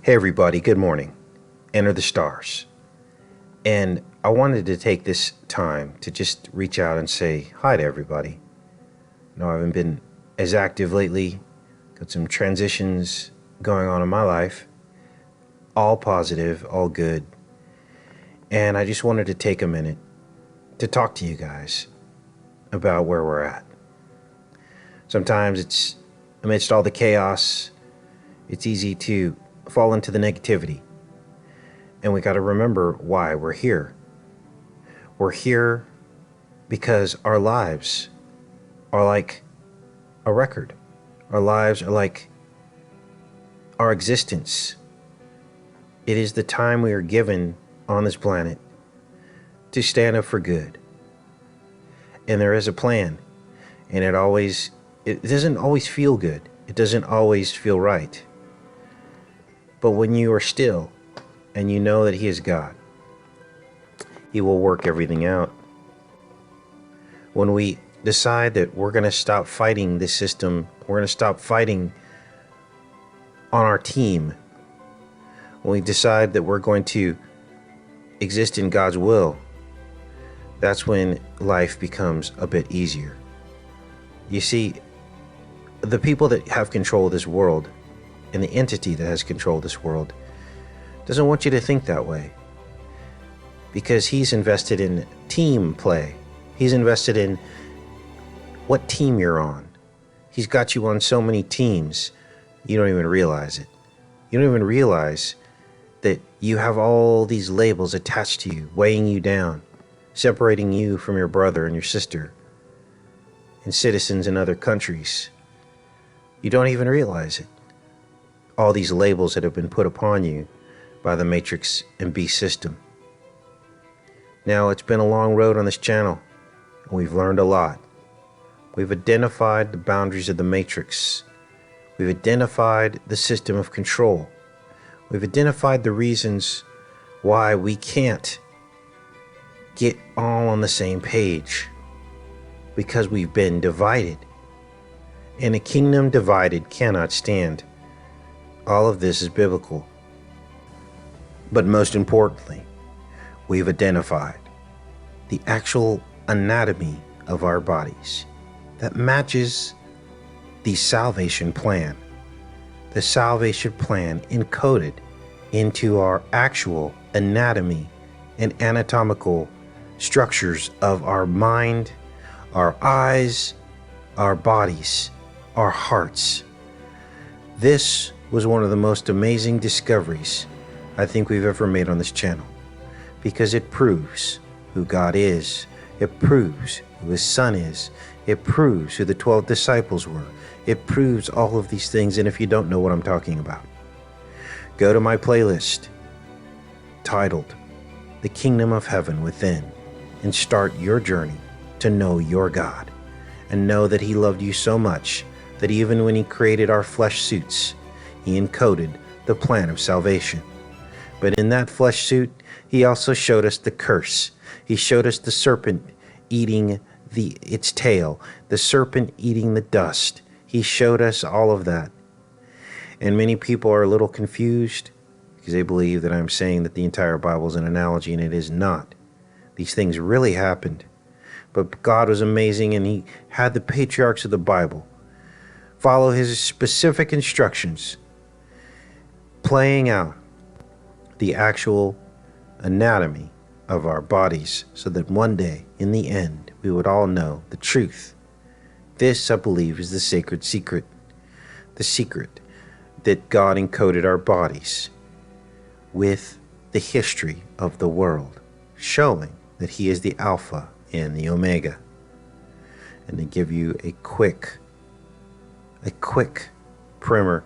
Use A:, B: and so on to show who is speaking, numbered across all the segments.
A: Hey everybody, good morning. Enter the stars. And I wanted to take this time to just reach out and say hi to everybody. I haven't been as active lately. Got some transitions going on in my life. All positive, all good. And I just wanted to take a minute to talk to you guys about where we're at. Sometimes it's amidst all the chaos, it's easy to fall into the negativity. And we got to remember why we're here. We're here because our lives are like a record. Our lives are like our existence. It is the time we are given on this planet to stand up for good. And there is a plan. And it doesn't always feel good. It doesn't always feel right. But when you are still and you know that He is God, He will work everything out. When we decide that we're going to stop fighting this system, we're going to stop fighting on our team, when we decide that we're going to exist in God's will, that's when life becomes a bit easier. You see, the people that have control of this world and the entity that has control of this world doesn't want you to think that way, because he's invested in team play. He's invested in what team you're on. He's got you on so many teams, you don't even realize it. You don't even realize that you have all these labels attached to you, weighing you down, separating you from your brother and your sister and citizens in other countries. You don't even realize it. All these labels that have been put upon you by the Matrix and Beast system. Now, it's been a long road on this channel, and we've learned a lot. We've identified the boundaries of the Matrix. We've identified the system of control. We've identified the reasons why we can't get all on the same page, because we've been divided. And a kingdom divided cannot stand. All of this is biblical. But most importantly, we've identified the actual anatomy of our bodies that matches the salvation plan. The salvation plan encoded into our actual anatomy and anatomical structures of our mind, our eyes, our bodies, our hearts. This was one of the most amazing discoveries I think we've ever made on this channel, because it proves who God is. It proves who His Son is. It proves who the 12 disciples were. It proves all of these things. And if you don't know what I'm talking about, go to my playlist titled The Kingdom of Heaven Within and start your journey to know your God, and know that He loved you so much that even when He created our flesh suits, He encoded the plan of salvation. But in that flesh suit, He also showed us the curse. He showed us the serpent eating its tail, the serpent eating the dust. He showed us all of that. And many people are a little confused because they believe that I'm saying that the entire Bible is an analogy, and it is not. These things really happened. But God was amazing, and He had the patriarchs of the Bible follow His specific instructions, playing out the actual anatomy of our bodies, so that one day, in the end, we would all know the truth. This, I believe, is the sacred secret. The secret that God encoded our bodies with the history of the world, showing that He is the Alpha and the Omega. And to give you a quick primer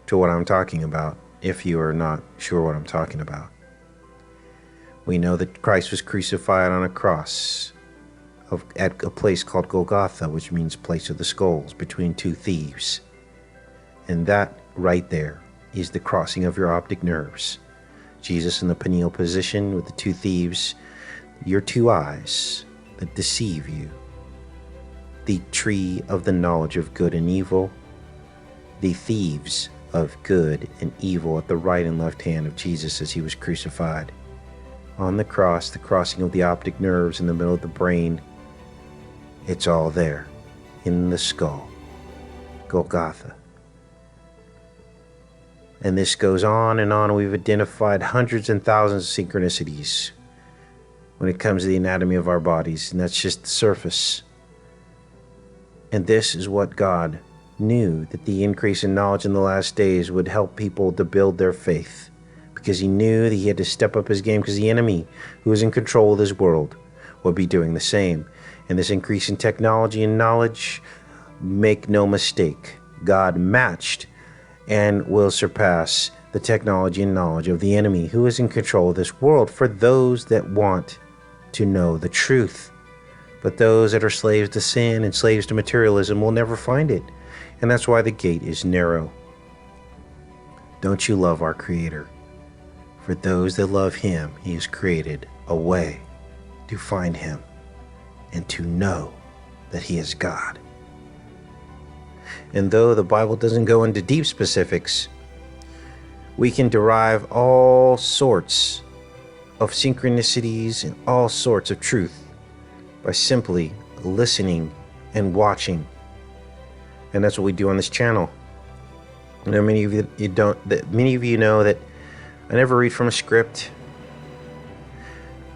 A: to what I'm talking about, if you are not sure what I'm talking about. We know that Christ was crucified on a cross at a place called Golgotha, which means place of the skulls, between two thieves. And that right there is the crossing of your optic nerves. Jesus in the pineal position with the two thieves, your two eyes that deceive you. The tree of the knowledge of good and evil, the thieves of good and evil at the right and left hand of Jesus as he was crucified. On the cross, the crossing of the optic nerves in the middle of the brain, it's all there in the skull. Golgotha. And this goes on and on. We've identified hundreds and thousands of synchronicities when it comes to the anatomy of our bodies, and that's just the surface. And this is what God knew, that the increase in knowledge in the last days would help people to build their faith, because he knew that he had to step up his game, because the enemy who was in control of this world would be doing the same. And this increase in technology and knowledge, make no mistake, God matched and will surpass the technology and knowledge of the enemy who is in control of this world for those that want to know the truth. But those that are slaves to sin and slaves to materialism will never find it. And that's why the gate is narrow. Don't you love our Creator? For those that love him, he has created a way to find him and to know that he is God. And though the Bible doesn't go into deep specifics, we can derive all sorts of synchronicities and all sorts of truth by simply listening and watching. And that's what we do on this channel. You know, many of you know that I never read from a script.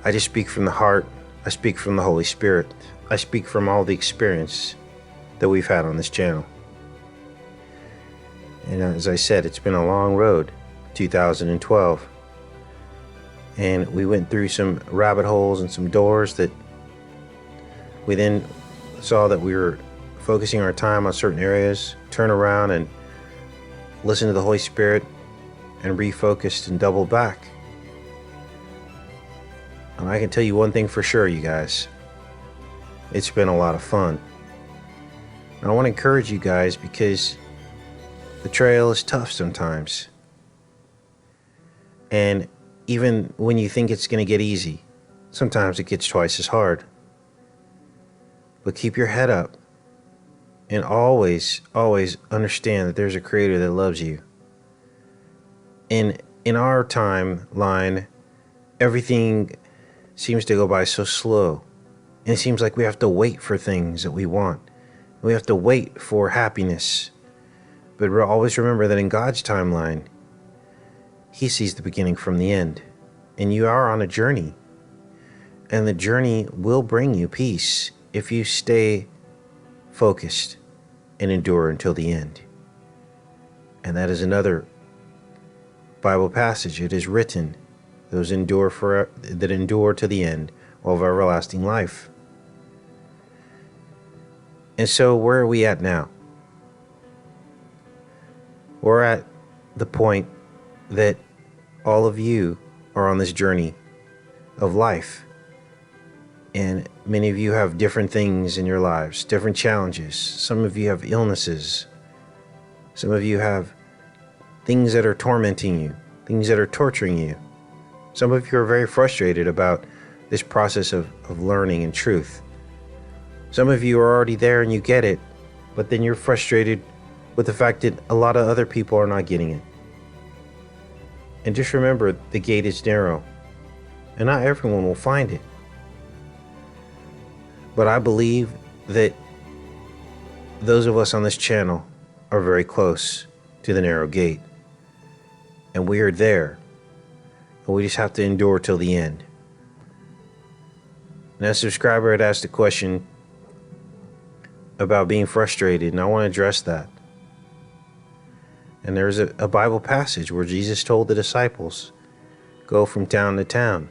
A: I just speak from the heart. I speak from the Holy Spirit. I speak from all the experience that we've had on this channel. And as I said, it's been a long road, 2012. And we went through some rabbit holes and some doors that we then saw that we were focusing our time on certain areas, turn around and listen to the Holy Spirit and refocused and doubled back. And I can tell you one thing for sure, you guys. It's been a lot of fun. And I want to encourage you guys, because the trail is tough sometimes. And even when you think it's going to get easy, sometimes it gets twice as hard. But keep your head up and always understand that there's a Creator that loves you. And in our timeline, everything seems to go by so slow. And it seems like we have to wait for things that we want. We have to wait for happiness. But always remember that in God's timeline, he sees the beginning from the end. And you are on a journey. And the journey will bring you peace if you stay focused and endure until the end. And that is another Bible passage. It is written, those that endure to the end of everlasting life. And so where are we at now? We're at the point that all of you are on this journey of life. And many of you have different things in your lives, different challenges. Some of you have illnesses. Some of you have things that are tormenting you, things that are torturing you. Some of you are very frustrated about this process of learning and truth. Some of you are already there and you get it, but then you're frustrated with the fact that a lot of other people are not getting it. And just remember, the gate is narrow, and not everyone will find it. But I believe that those of us on this channel are very close to the narrow gate. And we are there. And we just have to endure till the end. And as a subscriber had asked a question about being frustrated, and I want to address that. And there's a Bible passage where Jesus told the disciples, go from town to town.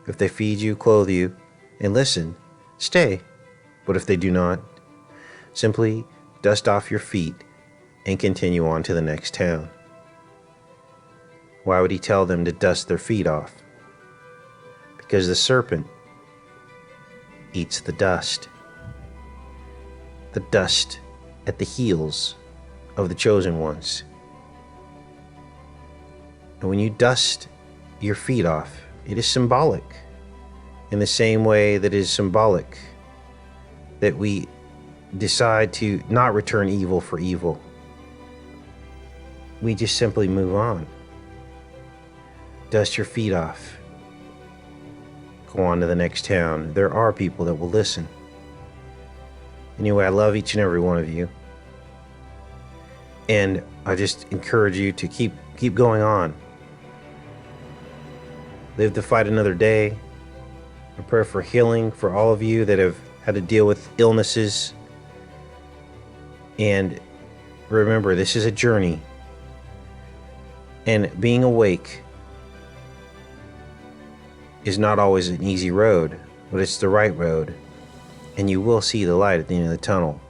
A: If they feed you, clothe you, and listen, stay. But if they do not, simply dust off your feet and continue on to the next town. Why would he tell them to dust their feet off? Because the serpent eats the dust at the heels of the chosen ones. And when you dust your feet off, it is symbolic, in the same way that it is symbolic that we decide to not return evil for evil. we just simply move on. Dust your feet off. Go on to the next town. There are people that will listen. Anyway, I love each and every one of you. And I just encourage you to keep going on. Live to fight another day. I pray for healing for all of you that have had to deal with illnesses. And remember, this is a journey. And being awake is not always an easy road, but it's the right road. And you will see the light at the end of the tunnel.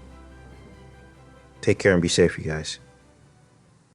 A: Take care and be safe, you guys.